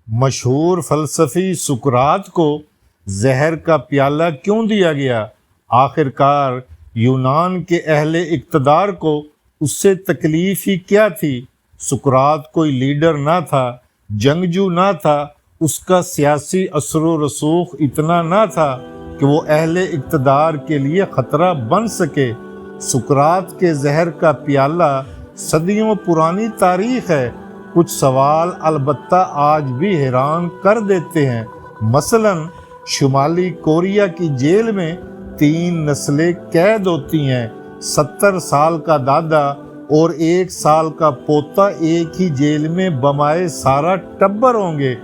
مشہور فلسفی سقراط کو زہر کا پیالہ کیوں دیا گیا؟ آخرکار یونان کے اہل اقتدار کو اس سے تکلیف ہی کیا تھی؟ سقراط کوئی لیڈر نہ تھا، جنگجو نہ تھا، اس کا سیاسی اثر و رسوخ اتنا نہ تھا کہ وہ اہل اقتدار کے لیے خطرہ بن سکے۔ سقراط کے زہر کا پیالہ صدیوں پرانی تاریخ ہے۔ کچھ سوال البتہ آج بھی حیران کر دیتے ہیں۔ مثلاً شمالی کوریا کی جیل میں 3 نسلیں قید ہوتی ہیں۔ 70 سال کا دادا اور 1 سال کا پوتا ایک ہی جیل میں بمائے سارا ٹبر ہوں گے۔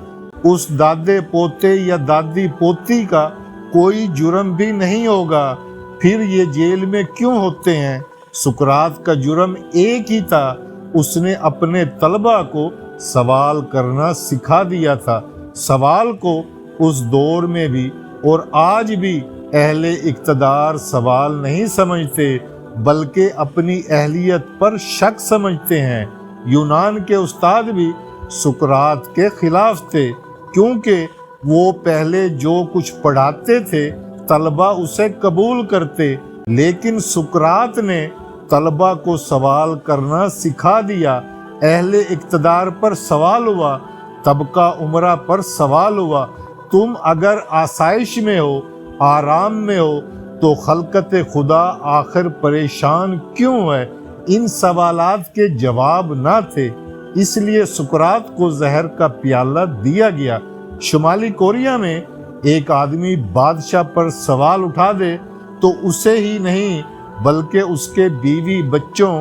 اس دادے پوتے یا دادی پوتی کا کوئی جرم بھی نہیں ہوگا، پھر یہ جیل میں کیوں ہوتے ہیں؟ سقراط کا جرم ایک ہی تھا، اس نے اپنے طلباء کو سوال کرنا سکھا دیا تھا۔ سوال کو اس دور میں بھی اور آج بھی اہل اقتدار سوال نہیں سمجھتے بلکہ اپنی اہلیت پر شک سمجھتے ہیں۔ یونان کے استاد بھی سقراط کے خلاف تھے، کیونکہ وہ پہلے جو کچھ پڑھاتے تھے طلباء اسے قبول کرتے، لیکن سقراط نے طلباء کو سوال کرنا سکھا دیا۔ اہل اقتدار پر سوال ہوا، طبقہ عمرہ پر سوال ہوا، تم اگر آسائش میں ہو، آرام میں ہو تو خلقت خدا آخر پریشان کیوں ہے؟ ان سوالات کے جواب نہ تھے، اس لیے سقراط کو زہر کا پیالہ دیا گیا۔ شمالی کوریا میں ایک آدمی بادشاہ پر سوال اٹھا دے تو اسے ہی نہیں بلکہ اس کے بیوی، بچوں،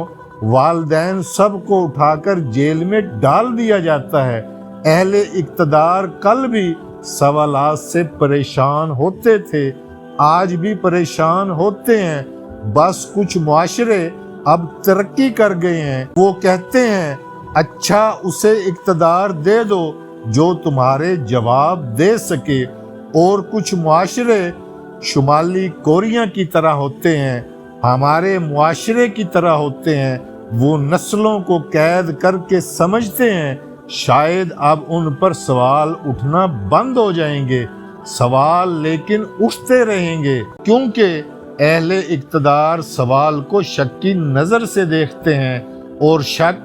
والدین سب کو اٹھا کر جیل میں ڈال دیا جاتا ہے۔ اہل اقتدار کل بھی سوالات سے پریشان ہوتے تھے، آج بھی پریشان ہوتے ہیں، بس کچھ معاشرے اب ترقی کر گئے ہیں۔ وہ کہتے ہیں اچھا اسے اقتدار دے دو جو تمہارے جواب دے سکے، اور کچھ معاشرے شمالی کوریا کی طرح ہوتے ہیں، ہمارے معاشرے کی طرح ہوتے ہیں۔ وہ نسلوں کو قید کر کے سمجھتے ہیں شاید اب ان پر سوال اٹھنا بند ہو جائیں گے۔ سوال لیکن اٹھتے رہیں گے، کیونکہ اہل اقتدار سوال کو شک کی نظر سے دیکھتے ہیں، اور شک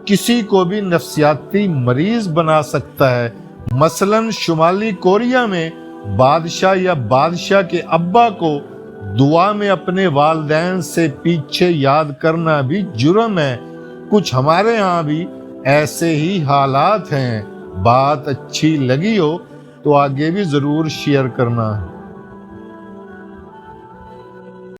کسی کو بھی نفسیاتی مریض بنا سکتا ہے۔ مثلاً شمالی کوریا میں بادشاہ یا بادشاہ کے ابا کو دعا میں اپنے والدین سے پیچھے یاد کرنا بھی جرم ہے۔ کچھ ہمارے ہاں بھی ایسے ہی حالات ہیں۔ بات اچھی لگی ہو تو آگے بھی ضرور شیئر کرنا۔